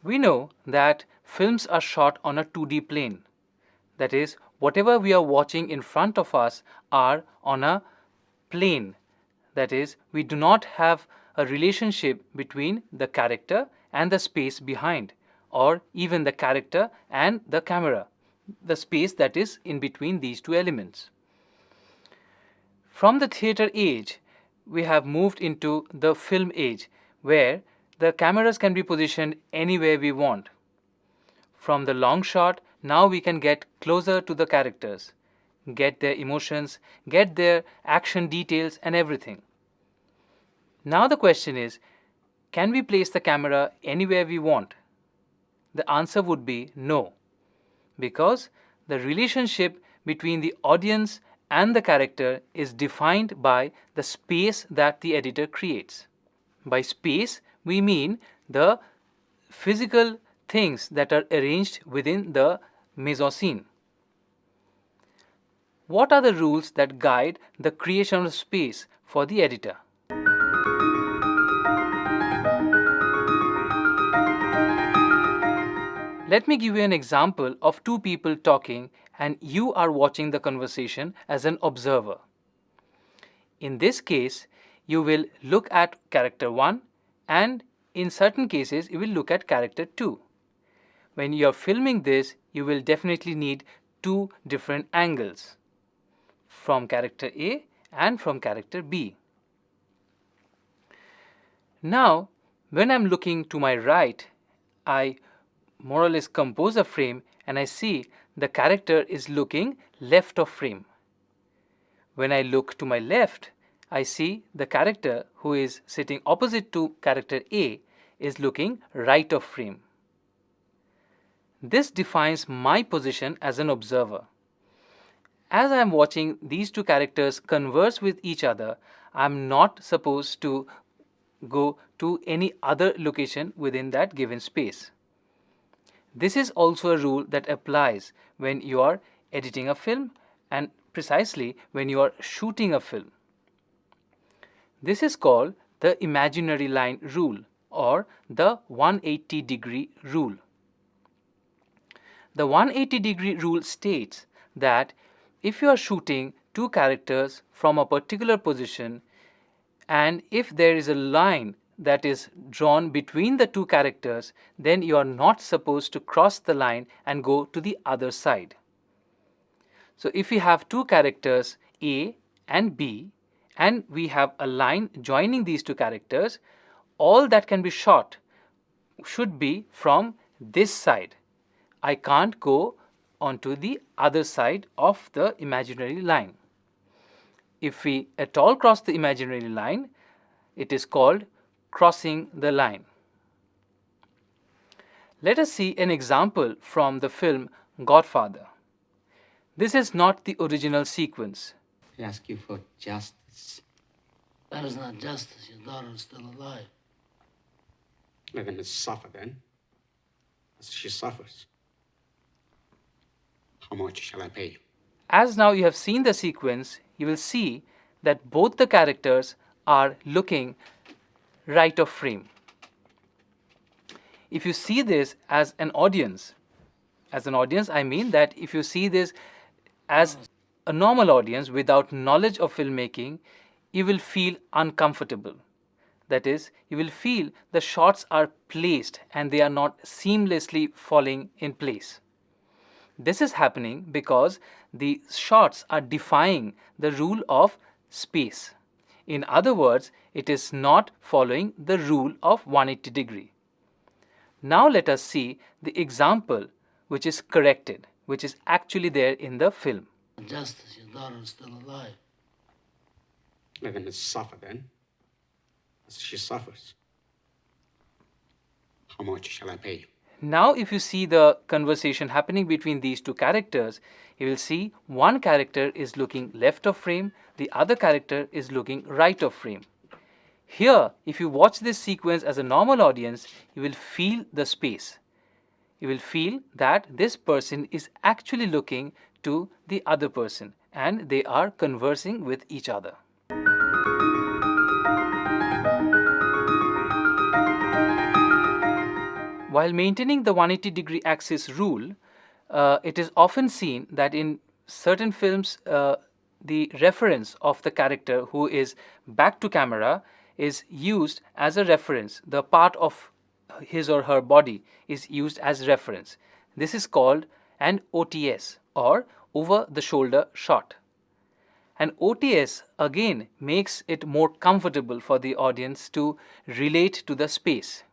We know that films are shot on a 2D plane. That is, whatever we are watching in front of us are on a plane. That is, we do not have a relationship between the character and the space behind, or even the character and the camera, the space that is in between these two elements. From the theater age, we have moved into the film age, where the cameras can be positioned anywhere we want. From the long shot, now we can get closer to the characters, get their emotions, get their action details and everything. Now the question is, can we place the camera anywhere we want? The answer would be no, because the relationship between the audience and the character is defined by the space that the editor creates. By space, we mean the physical things that are arranged within the mise-en-scene. What are the rules that guide the creation of space for the editor? Let me give you an example of two people talking and you are watching the conversation as an observer. In this case, you will look at character 1 and in certain cases you will look at character 2. When you are filming this, you will definitely need two different angles, from character A and from character B. Now, when I'm looking to my right, I more or less compose a frame and I see the character is looking left of frame. When I look to my left, I see the character who is sitting opposite to character A is looking right of frame. This defines my position as an observer. As I am watching these two characters converse with each other, I am not supposed to go to any other location within that given space. This is also a rule that applies when you are editing a film and precisely when you are shooting a film. This is called the imaginary line rule or the 180-degree rule. The 180-degree rule states that if you are shooting two characters from a particular position and if there is a line that is drawn between the two characters, then you are not supposed to cross the line and go to the other side. So if we have two characters A and B and we have a line joining these two characters, all that can be shot should be from this side. I can't go onto the other side of the imaginary line. If we at all cross the imaginary line, it is called crossing the line. Let us see an example from the film Godfather. This is not the original sequence. I ask you for justice. That is not justice. Your daughter is still alive. Let him suffer then, as she suffers. How much shall I pay you? As now you have seen the sequence, you will see that both the characters are looking right of frame. If you see this as an audience I mean that if you see this as a normal audience without knowledge of filmmaking, you will feel uncomfortable. That is, you will feel the shots are placed and they are not seamlessly falling in place. This is happening because the shots are defying the rule of space. In other words, it is not following the rule of 180 degree. Now let us see the example which is corrected, which is actually there in the film. Justice, your daughter is still alive. Let him suffer then, as she suffers. How much shall I pay you? Now if you see the conversation happening between these two characters, you will see one character is looking left of frame, the other character is looking right of frame. Here, if you watch this sequence as a normal audience, you will feel the space. You will feel that this person is actually looking to the other person and they are conversing with each other. While maintaining the 180-degree axis rule, it is often seen that in certain films, the reference of the character who is back to camera is used as a reference. The part of his or her body is used as reference. This is called an OTS, or over the shoulder shot. An OTS again makes it more comfortable for the audience to relate to the space.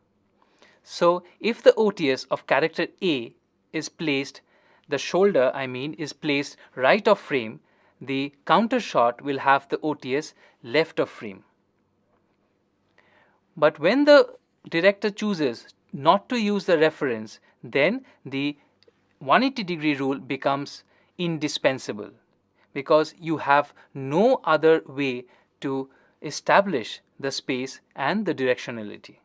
So if the OTS of character A is placed, the shoulder is placed right of frame, the counter shot will have the OTS left of frame. But when the director chooses not to use the reference, then the 180-degree rule becomes indispensable, because you have no other way to establish the space and the directionality.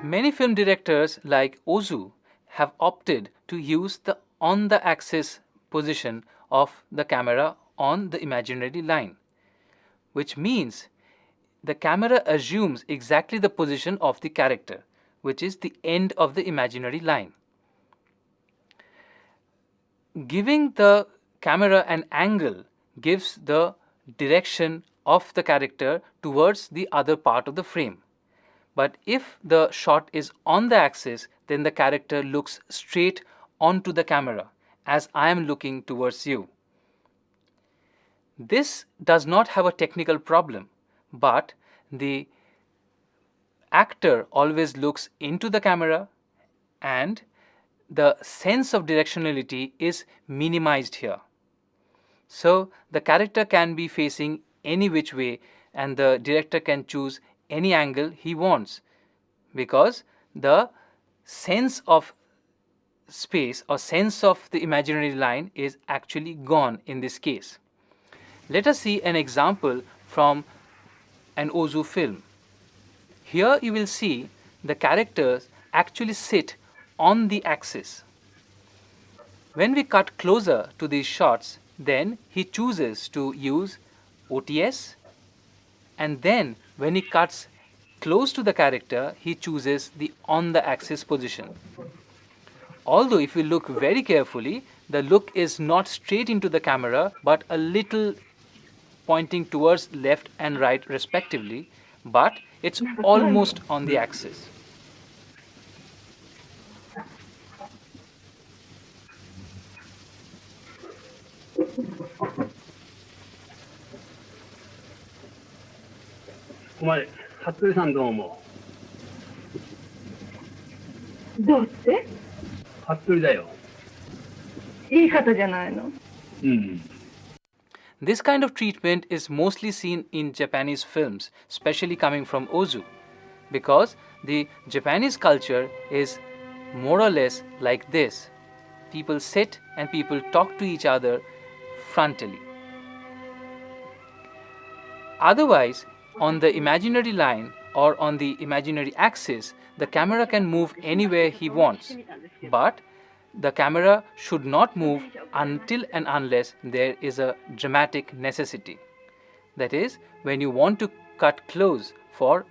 Many film directors like Ozu have opted to use the on the axis position of the camera on the imaginary line, which means the camera assumes exactly the position of the character, which is the end of the imaginary line. Giving the camera an angle gives the direction of the character towards the other part of the frame. But if the shot is on the axis, then the character looks straight onto the camera, as I am looking towards you. This does not have a technical problem, but the actor always looks into the camera, and the sense of directionality is minimized here. So the character can be facing any which way, and the director can choose any angle he wants, because the sense of space or sense of the imaginary line is actually gone in this case. Let us see an example from an Ozu film. Here you will see the characters actually sit on the axis. When we cut closer to these shots, then he chooses to use OTS, and then when he cuts close to the character, he chooses the on the axis position. Although if you look very carefully, the look is not straight into the camera, but a little pointing towards left and right respectively, but it's almost on the axis. Why, 服部さんどう思どうってう？服部だよ。いい方じゃないの。This kind of treatment is mostly seen in Japanese films, especially coming from Ozu, because the Japanese culture is more or less like this. People sit and people talk to each other frontally. Otherwise, on the imaginary line or on the imaginary axis, the camera can move anywhere he wants, but the camera should not move until and unless there is a dramatic necessity. That is, when you want to cut close for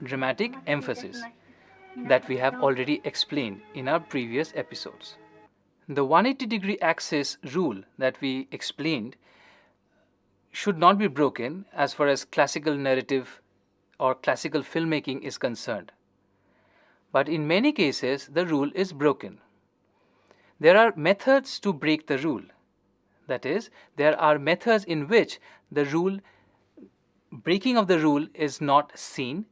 dramatic emphasis, that we have already explained in our previous episodes. The 180-degree axis rule that we explained should not be broken as far as classical narrative or classical filmmaking is concerned. But in many cases, the rule is broken. There are methods to break the rule. That is, there are methods in which the breaking of the rule is not seen,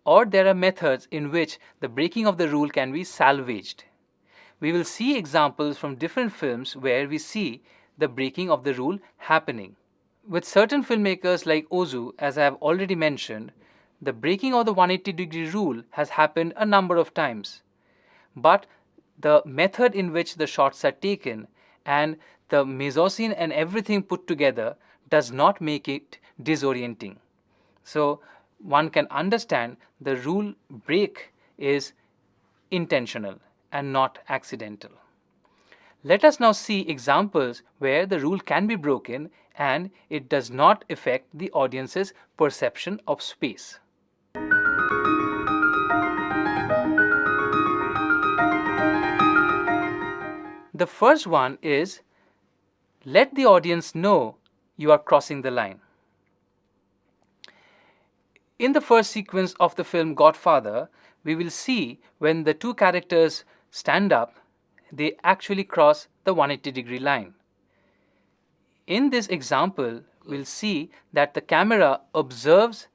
or there are methods in which the breaking of the rule can be salvaged. We will see examples from different films where we see the breaking of the rule happening. With certain filmmakers like Ozu, as I have already mentioned, the breaking of the 180-degree rule has happened a number of times. But the method in which the shots are taken and the mise-en-scene and everything put together does not make it disorienting. So one can understand the rule break is intentional and not accidental. Let us now see examples where the rule can be broken and it does not affect the audience's perception of space. The first one is, let the audience know you are crossing the line. In the first sequence of the film Godfather, we will see when the two characters stand up, they actually cross the 180-degree line. In this example, we'll see that the camera observes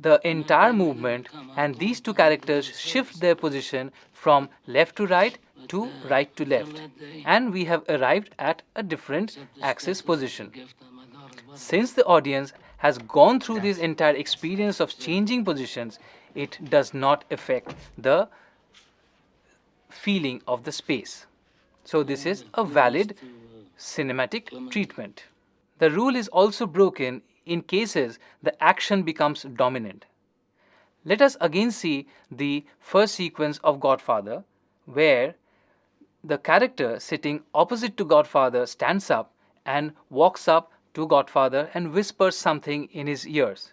the entire movement and these two characters shift their position from left to right to right to left, and we have arrived at a different axis position. Since the audience has gone through this entire experience of changing positions, it does not affect the feeling of the space. So this is a valid cinematic treatment. The rule is also broken in cases the action becomes dominant. Let us again see the first sequence of Godfather, where the character sitting opposite to Godfather stands up and walks up to Godfather and whispers something in his ears.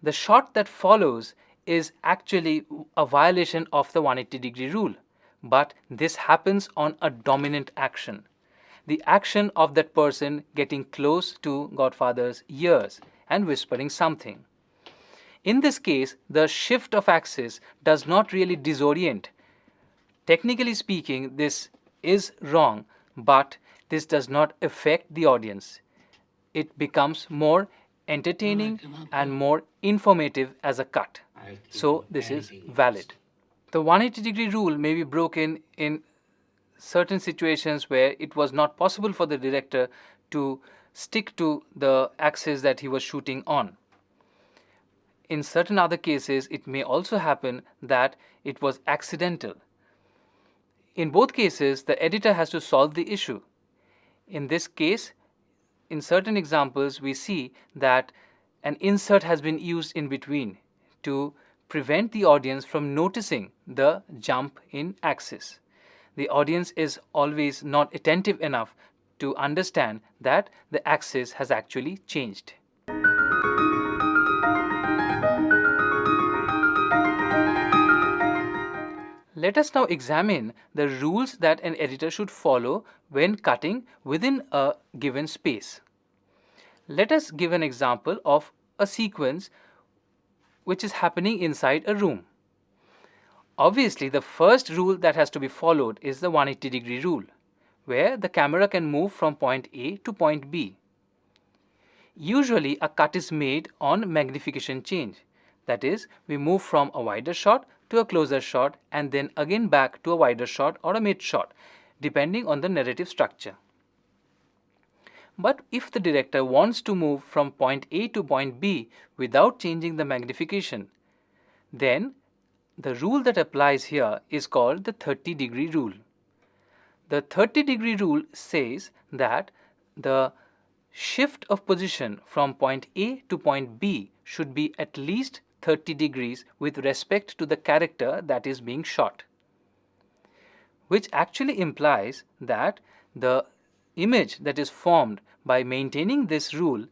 The shot that follows is actually a violation of the 180-degree rule, but this happens on a dominant action. The action of that person getting close to Godfather's ears and whispering something. In this case, the shift of axis does not really disorient. Technically speaking, this is wrong, but this does not affect the audience. It becomes more entertaining and more informative as a cut. So this is valid. The 180-degree rule may be broken in certain situations where it was not possible for the director to stick to the axis that he was shooting on. In certain other cases, it may also happen that it was accidental. In both cases, the editor has to solve the issue. In this case, in certain examples, we see that an insert has been used in between to prevent the audience from noticing the jump in axis. The audience is always not attentive enough to understand that the axis has actually changed. Let us now examine the rules that an editor should follow when cutting within a given space. Let us give an example of a sequence which is happening inside a room. Obviously, the first rule that has to be followed is the 180-degree rule, where the camera can move from point A to point B. Usually, a cut is made on magnification change. That is, we move from a wider shot to a closer shot and then again back to a wider shot or a mid shot, depending on the narrative structure. But if the director wants to move from point A to point B without changing the magnification, then the rule that applies here is called the 30-degree rule. The 30-degree rule says that the shift of position from point A to point B should be at least 30 degrees with respect to the character that is being shot, which actually implies that the image that is formed by maintaining this rule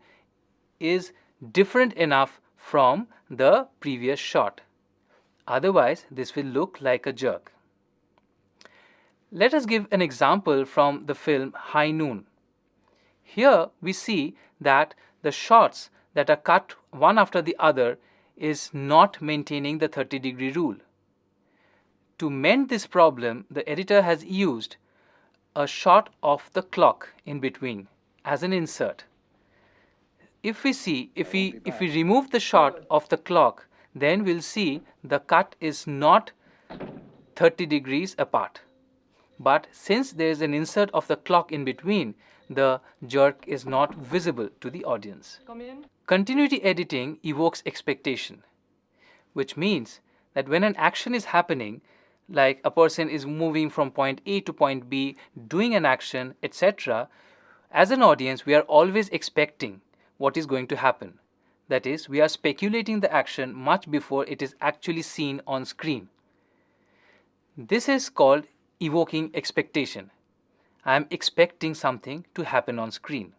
is different enough from the previous shot. Otherwise, this will look like a jerk. Let us give an example from the film High Noon. Here we see that the shots that are cut one after the other is not maintaining the 30-degree rule. To mend this problem, the editor has used a shot of the clock in between as an insert. If we remove the shot of the clock, then we'll see the cut is not 30 degrees apart. But since there is an insert of the clock in between, the jerk is not visible to the audience. Continuity editing evokes expectation, which means that when an action is happening, like a person is moving from point A to point B, doing an action, etc., as an audience, we are always expecting what is going to happen. That is, we are speculating the action much before it is actually seen on screen. This is called evoking expectation, I am expecting something to happen on screen.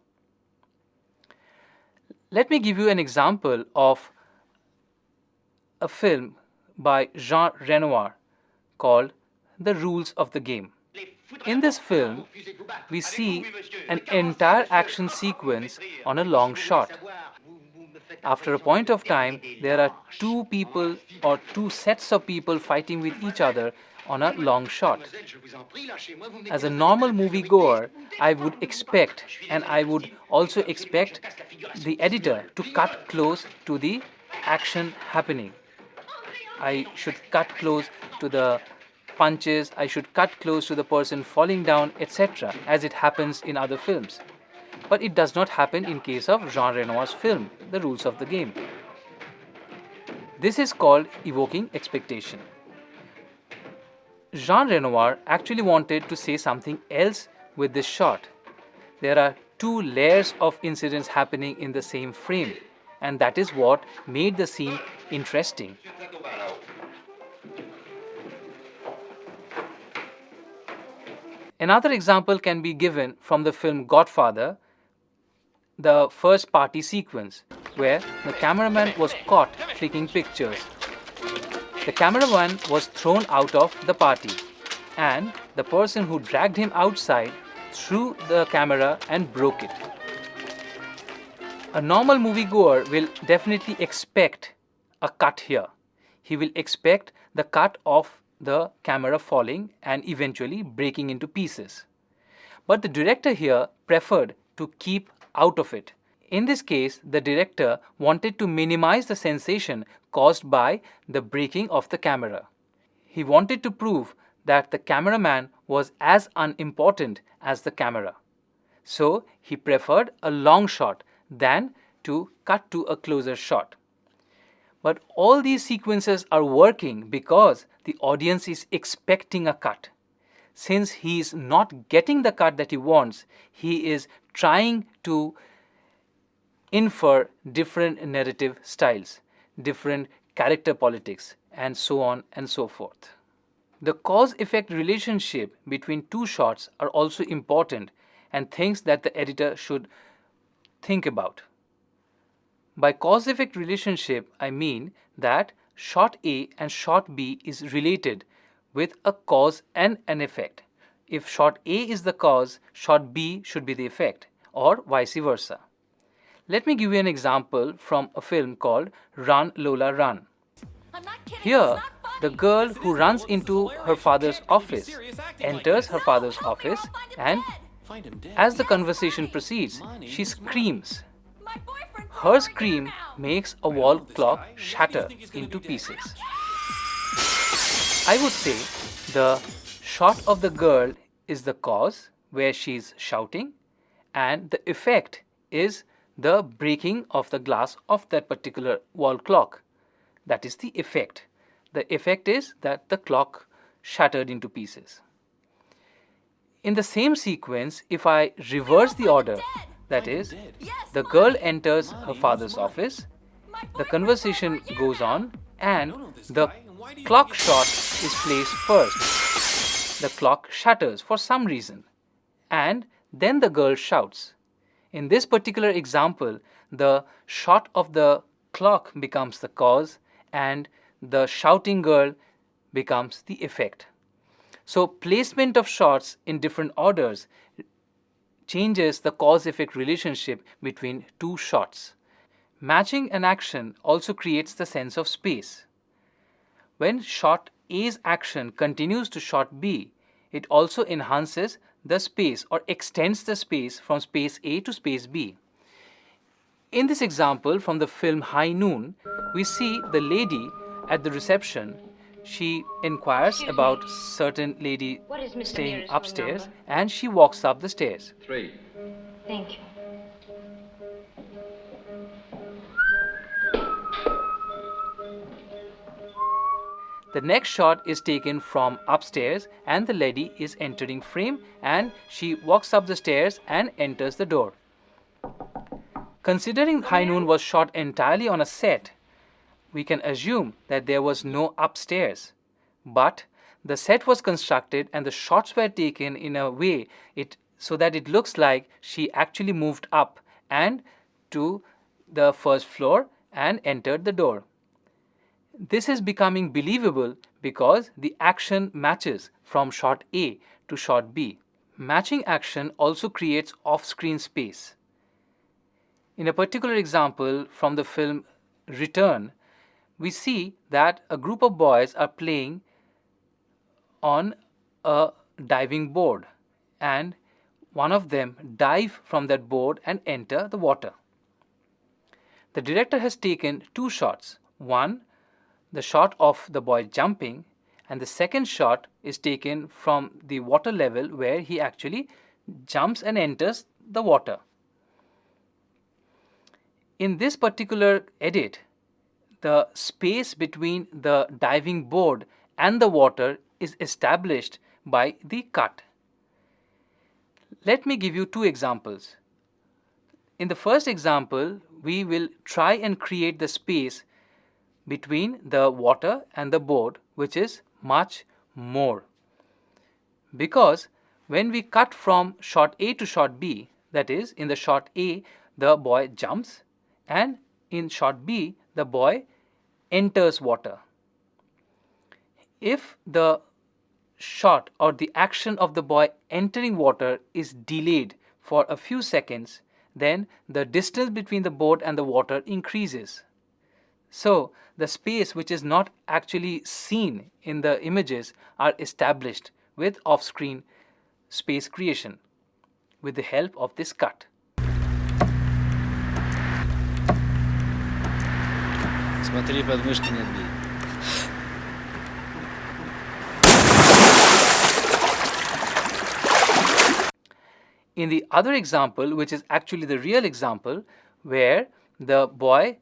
Let me give you an example of a film by Jean Renoir called The Rules of the Game. In this film, we see an entire action sequence on a long shot. After a point of time, there are two people or two sets of people fighting with each other on a long shot. As a normal moviegoer, I would expect, and I would also expect the editor to cut close to the action happening. I should cut close to the punches, I should cut close to the person falling down, etc., as it happens in other films. But it does not happen in case of Jean Renoir's film, The Rules of the Game. This is called evoking expectation. Jean Renoir actually wanted to say something else with this shot. There are two layers of incidents happening in the same frame, and that is what made the scene interesting. Another example can be given from the film Godfather, the first party sequence, where the cameraman was caught clicking pictures. The cameraman was thrown out of the party, and the person who dragged him outside threw the camera and broke it. A normal moviegoer will definitely expect a cut here. He will expect the cut of the camera falling and eventually breaking into pieces. But the director here preferred to keep out of it. In this case, the director wanted to minimize the sensation caused by the breaking of the camera. He wanted to prove that the cameraman was as unimportant as the camera. So he preferred a long shot than to cut to a closer shot. But all these sequences are working because the audience is expecting a cut. Since he is not getting the cut that he wants, he is trying to infer different narrative styles, different character politics, and so on and so forth. The cause-effect relationship between two shots are also important and things that the editor should think about. By cause-effect relationship, I mean that shot A and shot B is related with a cause and an effect. If shot A is the cause, shot B should be the effect, or vice versa. Let me give you an example from a film called Run Lola Run. Here, the girl who runs into her father's office enters her father's office, and as the conversation proceeds, she screams. Her scream makes a wall clock shatter into pieces. I would say the shot of the girl is the cause, where she's shouting, and the effect is the breaking of the glass of that particular wall clock. That is the effect. The effect is that the clock shattered into pieces. In the same sequence, if I reverse the order, that is, the girl enters her father's office, the conversation goes on, and the clock shot is placed first. The clock shatters for some reason, and then the girl shouts. In this particular example, the shot of the clock becomes the cause, and the shouting girl becomes the effect. So placement of shots in different orders changes the cause-effect relationship between two shots. Matching an action also creates the sense of space. When shot A's action continues to shot B, it also enhances the space or extends the space from space A to space B. In this example from the film High Noon, we see the lady at the reception. She inquires about certain lady staying upstairs, and she walks up the stairs. 3. Thank you. The next shot is taken from upstairs, and the lady is entering frame, and she walks up the stairs and enters the door. Considering High Noon was shot entirely on a set, we can assume that there was no upstairs. But the set was constructed and the shots were taken in a way so that it looks like she actually moved up and to the first floor and entered the door. This is becoming believable because the action matches from shot A to shot B. Matching action also creates off-screen space. In a particular example from the film Return, we see that a group of boys are playing on a diving board, and one of them dive from that board and enter the water. The director has taken two shots. One, the shot of the boy jumping, and the second shot is taken from the water level where he actually jumps and enters the water. In this particular edit, the space between the diving board and the water is established by the cut. Let me give you two examples. In the first example, we will try and create the space between the water and the board, which is much more. Because when we cut from shot A to shot B, that is, in the shot A, the boy jumps, and in shot B, the boy enters water. If the shot or the action of the boy entering water is delayed for a few seconds, then the distance between the board and the water increases. So the space which is not actually seen in the images are established with off-screen space creation with the help of this cut. Смотри, подмышки не отбей. In the other example, which is actually the real example, where the boy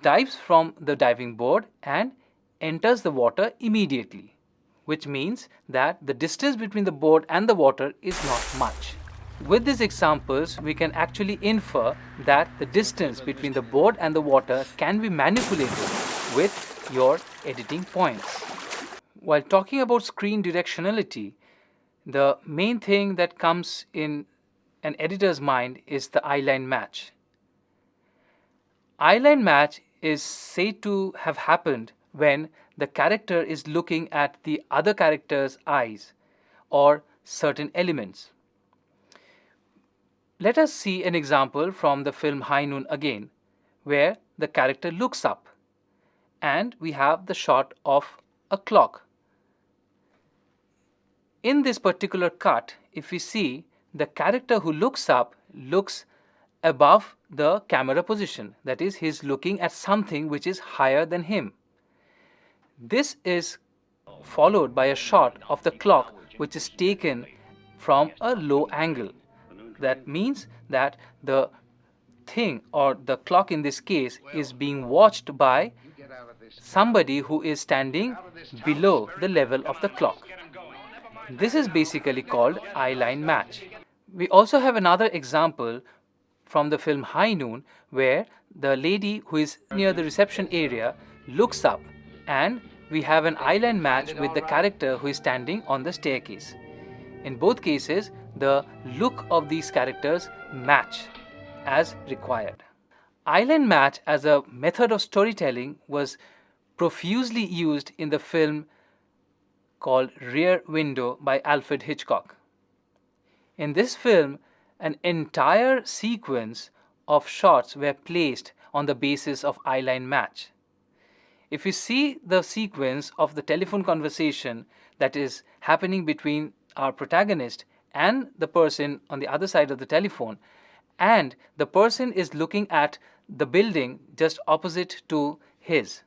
dives from the diving board and enters the water immediately, which means that the distance between the board and the water is not much. With these examples, we can actually infer that the distance between the board and the water can be manipulated with your editing points. While talking about screen directionality, the main thing that comes in an editor's mind is the eyeline match. Eyeline match is said to have happened when the character is looking at the other character's eyes or certain elements. Let us see an example from the film High Noon again, where the character looks up and we have the shot of a clock. In this particular cut, if we see, the character who looks up looks above the camera position. That is, he is looking at something which is higher than him. This is followed by a shot of the clock which is taken from a low angle. That means that the thing, or the clock in this case, is being watched by somebody who is standing below the level of the clock. This is basically called eyeline match. We also have another example from the film High Noon, where the lady who is near the reception area looks up and we have an eyeline match with the character who is standing on the staircase. In both cases, the look of these characters match as required. Eyeline match as a method of storytelling was profusely used in the film called Rear Window by Alfred Hitchcock. In this film, an entire sequence of shots were placed on the basis of eyeline match. If you see the sequence of the telephone conversation that is happening between our protagonist and the person on the other side of the telephone, and the person is looking at the building just opposite to his,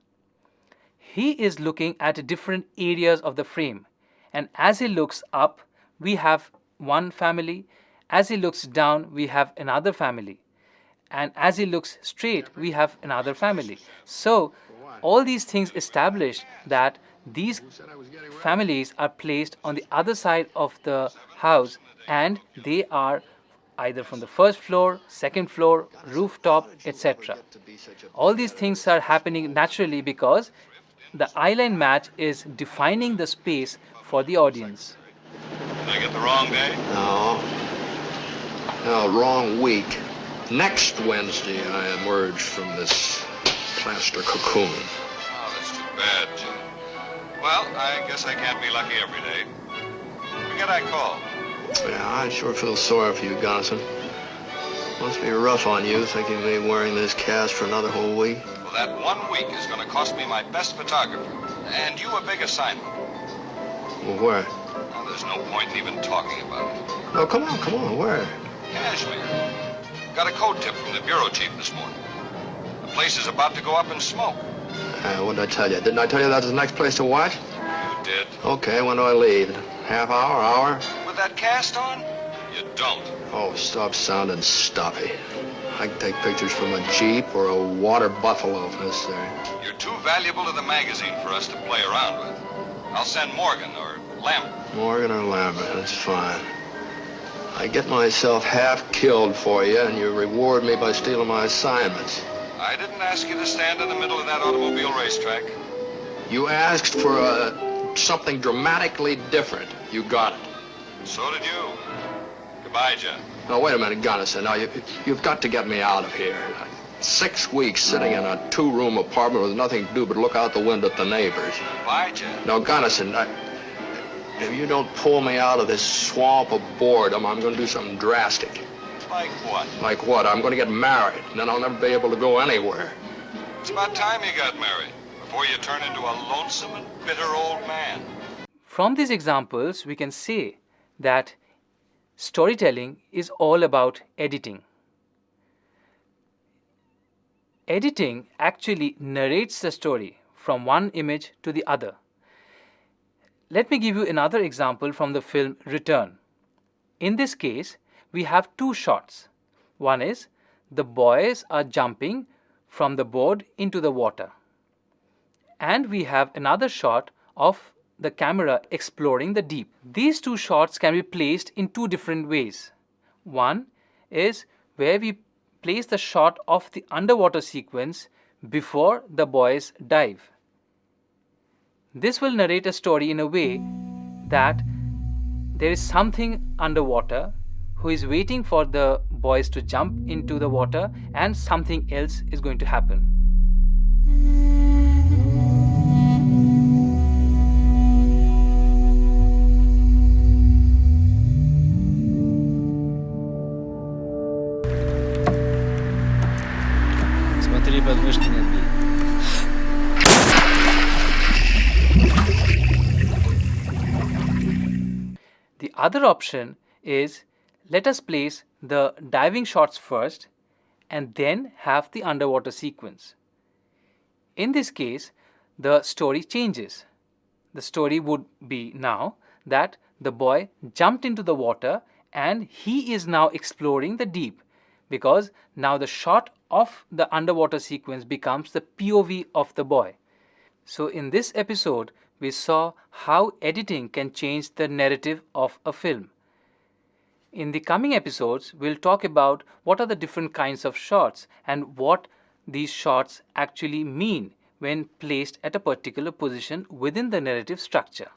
he is looking at different areas of the frame, and as he looks up, we have one family. As he looks down, we have another family, and as he looks straight, we have another family. So all these things establish that these families are placed on the other side of the house, and they are either from the first floor, second floor, rooftop, etc. All these things are happening naturally because the eyeline match is defining the space for the audience. Did I get the wrong day? No. No, wrong week. Next Wednesday, I emerge from this plaster cocoon. Oh, that's too bad, Jim. Well, I guess I can't be lucky every day. Forget I called. Yeah, I sure feel sorry for you, Gunnison. Must be rough on you, thinking of me wearing this cast for another whole week. Well, that 1 week is going to cost me my best photographer. And you a big assignment. Well, where? Now, there's no point in even talking about it. No, come on, where? Kashmir. Got a code tip from the bureau chief this morning. The place is about to go up in smoke. What did I tell you? Didn't I tell you that's the next place to watch? You did. Okay, when do I leave? Half hour, hour? With that cast on? You don't. Oh, stop sounding stuffy. I can take pictures from a Jeep or a water buffalo if necessary. You're too valuable to the magazine for us to play around with. I'll send Morgan or Lambert. Morgan or Lambert, that's fine. I get myself half killed for you, and you reward me by stealing my assignments. I didn't ask you to stand in the middle of that automobile racetrack. You asked for something dramatically different. You got it. So did you. Goodbye, Jeff. Now, wait a minute, Gunnison. Now, you've got to get me out of here. 6 weeks sitting in a 2-room apartment with nothing to do but look out the window at the neighbors. Goodbye, Jeff. Now, Gunnison, if you don't pull me out of this swamp of boredom, I'm going to do something drastic. Like what? Like what? I'm going to get married, and then I'll never be able to go anywhere. It's about time you got married, before you turn into a lonesome and bitter old man. From these examples, we can say that storytelling is all about editing. Editing actually narrates the story from one image to the other. Let me give you another example from the film Return. In this case, we have 2 shots. One is the boys are jumping from the board into the water. And we have another shot of the camera exploring the deep. These 2 shots can be placed in 2 different ways. One is where we place the shot of the underwater sequence before the boys dive. This will narrate a story in a way that there is something underwater who is waiting for the boys to jump into the water, and something else is going to happen. Смотри, подмышки не отбей. The other option is, let us place the diving shots first and then have the underwater sequence. In this case, the story changes. The story would be now that the boy jumped into the water and he is now exploring the deep, because now the shot of the underwater sequence becomes the POV of the boy. So in this episode, we saw how editing can change the narrative of a film. In the coming episodes, we'll talk about what are the different kinds of shots and what these shots actually mean when placed at a particular position within the narrative structure.